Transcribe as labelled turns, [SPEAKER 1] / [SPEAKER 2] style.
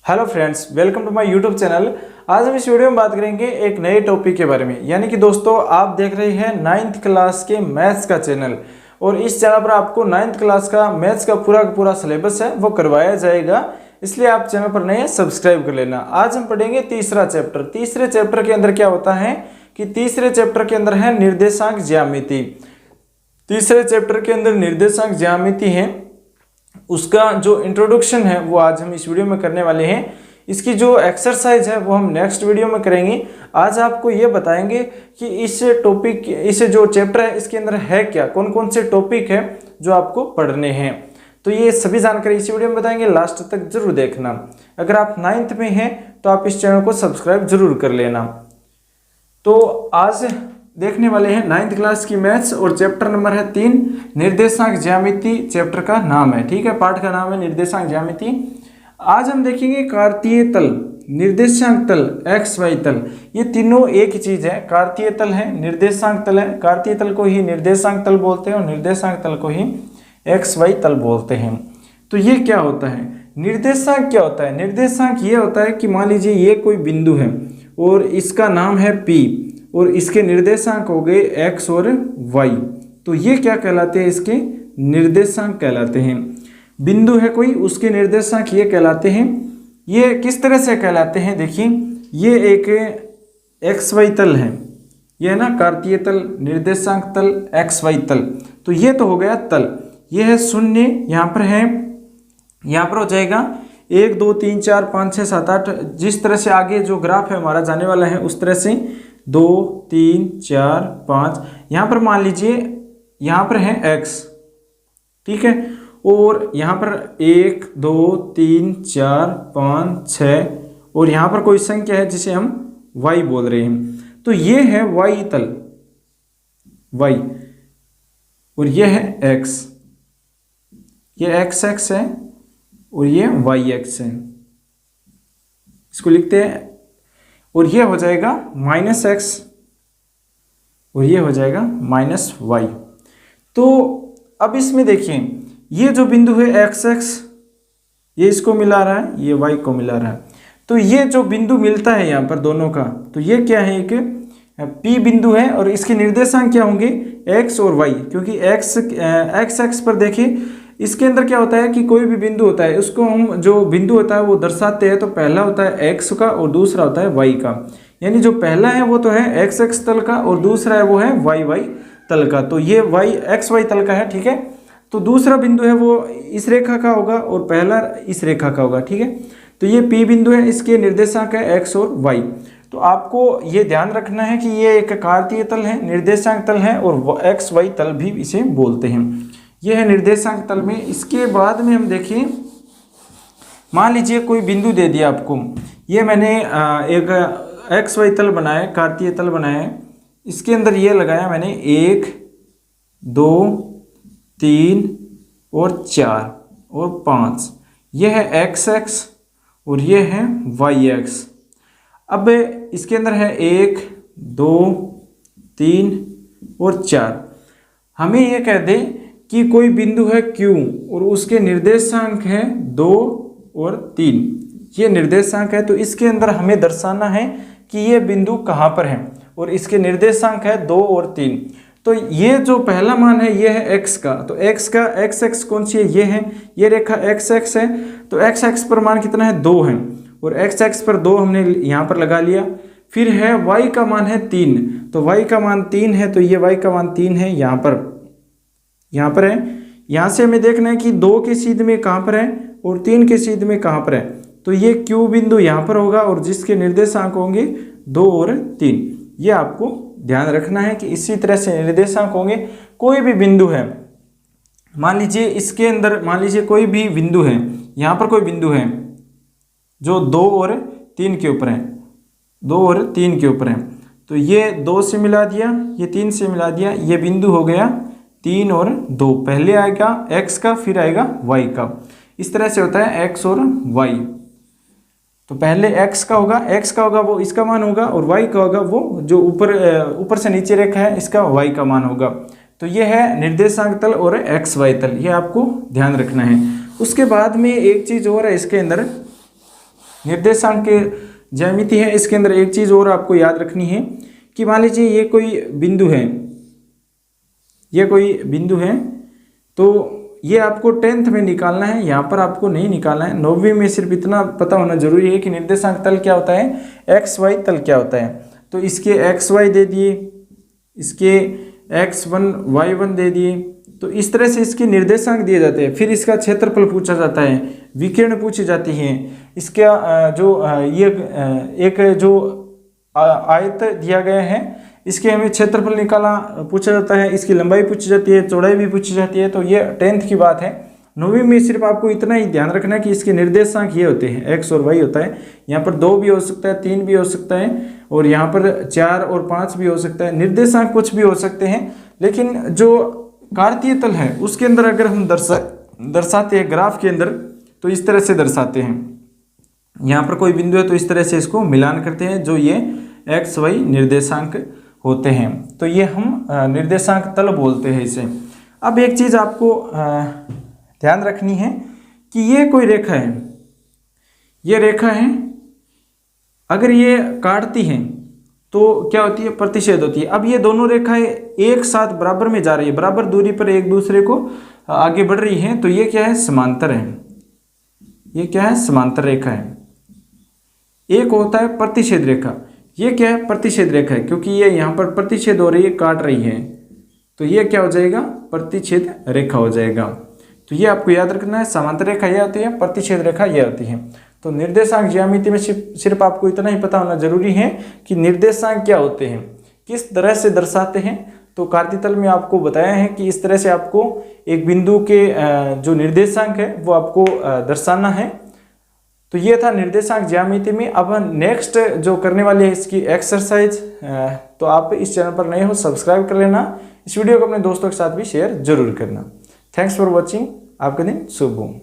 [SPEAKER 1] Hello friends, welcome to my YouTube channel. आज हम इस वीडियो में बात करेंगे एक नए टॉपिक के बारे में। यानी कि दोस्तों, आप देख रहे हैं 9th क्लास के मैथ्स का चैनल और इस चैनल पर आपको 9th क्लास का मैथ्स का पूरा सिलेबस है वो करवाया जाएगा। इसलिए आप चैनल पर नए हैं, सब्सक्राइब कर लेना। आज हम पढ़ेंगे तीसरा चैप्टर। तीसरे चैप्टर के अंदर क्या होता है कि तीसरे चैप्टर के अंदर है निर्देशांक ज्यामिति। तीसरे चैप्टर के अंदर निर्देशांक ज्यामिति है, उसका जो इंट्रोडक्शन है वो आज हम इस वीडियो में करने वाले हैं। इसकी जो एक्सरसाइज है वो हम नेक्स्ट वीडियो में करेंगे। आज आपको ये बताएंगे कि इस टॉपिक, इस जो चैप्टर है इसके अंदर है क्या, कौन कौन से टॉपिक है जो आपको पढ़ने हैं। तो ये सभी जानकारी इसी वीडियो में बताएंगे, लास्ट तक जरूर देखना। अगर आप 9th में हैं तो आप इस चैनल को सब्सक्राइब जरूर कर लेना। तो आज देखने वाले हैं 9th क्लास की मैथ्स और चैप्टर नंबर है 3, निर्देशांक ज्यामिति। चैप्टर का नाम है, ठीक है, पाठ का नाम है निर्देशांक ज्यामिति। आज हम देखेंगे कार्तीय तल, निर्देशांक तल, एक्स वाई तल। ये तीनों एक ही चीज है। कार्तीय तल है, निर्देशांक तल है। कार्तीय तल को ही निर्देशांक तल बोलते हैं और निर्देशांक तल को ही एक्स वाई तल बोलते हैं। तो ये क्या होता है, निर्देशांक क्या होता है? निर्देशांक ये होता है कि मान लीजिए ये कोई बिंदु है और इसका नाम है P और इसके निर्देशांक हो गए x और y। तो ये क्या कहलाते हैं? इसके निर्देशांक कहलाते हैं। बिंदु है कोई, उसके निर्देशांक ये कहलाते हैं। ये किस तरह से कहलाते हैं? देखिए, ये एक एक्स वाई तल है, ये है ना कार्तीय तल, निर्देशांक तल, एक्स वाई तल। तो ये तो हो गया तल। ये है शून्य, यहाँ पर है, यहाँ पर हो जाएगा 1 2 3 4 5 6 7 8। जिस तरह से आगे जो ग्राफ है हमारा जाने वाला है उस तरह से 2 3 4 5। यहाँ पर मान लीजिए यहाँ पर है x, ठीक है, और यहाँ पर 1 2 3 4 5 6 और यहाँ पर कोई संख्या है जिसे हम y बोल रहे हैं। तो ये है y तल, y, और ये है x, ये x है और ये y है। इसको लिखते हैं और ये हो जाएगा -x और ये हो जाएगा -y। तो अब इसमें देखिए, ये जो बिंदु है x ये इसको मिला रहा है, ये y को मिला रहा है। तो ये जो बिंदु मिलता है यहाँ पर दोनों का, तो ये क्या है? एक P बिंदु है और इसके निर्देशांक क्या होंगे? x और y। क्योंकि x पर देखिए, इसके अंदर क्या होता है कि कोई भी बिंदु होता है उसको हम, जो बिंदु होता है वो दर्शाते हैं। तो पहला होता है x का और दूसरा होता है y का। यानी जो पहला है वो तो है x तल का और दूसरा है वो है y तल का। तो ये xy तल का है, ठीक है। तो दूसरा बिंदु है वो इस रेखा का होगा और पहला इस रेखा का होगा, ठीक है। तो ये P बिंदु है, इसके निर्देशांक है x और y। तो आपको ये ध्यान रखना है कि ये एक कार्तीय तल है, निर्देशांक तल है और xy तल भी इसे बोलते हैं। यह है निर्देशांक तल में। इसके बाद में हम देखिए, मान लीजिए कोई बिंदु दे दिया आपको। ये मैंने एक एक्स वाई तल बनाया, कार्तीय तल बनाया। इसके अंदर ये लगाया मैंने 1 2 3 और 4 और 5। यह है एक्स और ये है वाई एक्स। अब इसके अंदर है 1 2 3 और 4। हमें ये कह दे कि कोई बिंदु है Q और उसके निर्देशांक है 2 और 3। ये निर्देशांक है, तो इसके अंदर हमें दर्शाना है कि ये बिंदु कहाँ पर है और इसके निर्देशांक है 2 और 3। तो ये जो पहला मान है ये है x का। तो x का x कौन सी है? ये है, ये रेखा x है। तो x पर मान कितना है? 2 है और x पर 2 हमने यहाँ पर लगा लिया। फिर है y का मान है 3। तो y का मान 3 है, तो ये y का मान 3 है, यहाँ पर है। यहाँ से हमें देखना है कि 2 के सीध में कहाँ पर है और 3 के सीध में कहाँ पर है। तो ये Q बिंदु यहाँ पर होगा और जिसके निर्देशांक होंगे 2 और 3। ये आपको ध्यान रखना है कि इसी तरह से निर्देशांक होंगे। कोई भी बिंदु है, मान लीजिए इसके अंदर, मान लीजिए कोई भी बिंदु है, यहाँ पर कोई बिंदु है जो 2 और 3 के ऊपर है, 2 और 3 के ऊपर है। तो ये 2 से मिला दिया, ये 3 से मिला दिया, ये बिंदु हो गया 3 और 2। पहले आएगा x का, फिर आएगा y का। इस तरह से होता है x और y। तो पहले x का होगा वो इसका मान होगा और y का होगा वो जो ऊपर से नीचे रेखा है इसका y का मान होगा। तो ये है निर्देशांक तल और एक्स वाई तल, ये आपको ध्यान रखना है। उसके बाद में एक चीज़ और है इसके अंदर, निर्देशांक के ज्यामिति है, इसके अंदर एक चीज़ और आपको याद रखनी है कि मान लीजिए ये कोई बिंदु है, ये कोई बिंदु है, तो ये आपको 10th में निकालना है, यहाँ पर आपको नहीं निकालना है। 9वीं में सिर्फ इतना पता होना जरूरी है कि निर्देशांक तल क्या होता है, XY तल क्या होता है। तो इसके XY दे दिए, इसके X1 Y1 दे दिए, तो इस तरह से इसके निर्देशांक दिए जाते हैं। फिर इसका क्षेत्रफल पूछा जाता है, विकिरण पूछी जाती है, इसका जो ये एक जो आयत दिया गया है इसके हमें क्षेत्रफल निकाला पूछा जाता है, इसकी लंबाई पूछी जाती है, चौड़ाई भी पूछी जाती है। तो ये 10th की बात है। 9वीं में सिर्फ आपको इतना ही ध्यान रखना है कि इसके निर्देशांक ये होते हैं, X और Y होता है। यहाँ पर 2 भी हो सकता है, 3 भी हो सकता है, और यहाँ पर 4 और 5 भी हो सकता है। निर्देशांक कुछ भी हो सकते हैं, लेकिन जो कार्तीय तल है उसके अंदर अगर हम दर्शाते हैं ग्राफ के अंदर, तो इस तरह से दर्शाते हैं। यहाँ पर कोई बिंदु है तो इस तरह से इसको मिलान करते हैं, जो ये XY निर्देशांक होते हैं। तो ये हम निर्देशांक तल बोलते हैं इसे। अब एक चीज़ आपको ध्यान रखनी है कि ये कोई रेखा है, ये रेखा है, अगर ये काटती है तो क्या होती है, प्रतिच्छेद होती है। अब ये दोनों रेखाएं एक साथ बराबर में जा रही है, बराबर दूरी पर एक दूसरे को आगे बढ़ रही हैं, तो ये क्या है, समांतर है। ये क्या है, समांतर रेखा है। एक होता है प्रतिच्छेद रेखा, ये क्या है, प्रतिच्छेद रेखा है, क्योंकि ये यहाँ पर प्रतिच्छेद हो रही है, काट रही है, तो ये क्या हो जाएगा, प्रतिच्छेद रेखा हो जाएगा। तो ये आपको याद रखना है, समांतर रेखा ये होती है, प्रतिच्छेद रेखा ये होती है। तो निर्देशांक ज्यामिति में सिर्फ आपको इतना ही पता होना जरूरी है कि निर्देशांक क्या होते हैं, किस तरह से दर्शाते हैं। तो कार्तीय तल में आपको बताया है कि इस तरह से आपको एक बिंदु के जो निर्देशांक है वो आपको दर्शाना है। तो ये था निर्देशांक ज्यामिति में। अब नेक्स्ट जो करने वाले हैं इसकी एक्सरसाइज, तो आप इस चैनल पर नए हो सब्सक्राइब कर लेना, इस वीडियो को अपने दोस्तों के साथ भी शेयर जरूर करना। थैंक्स फॉर वॉचिंग, आपका दिन शुभ हो।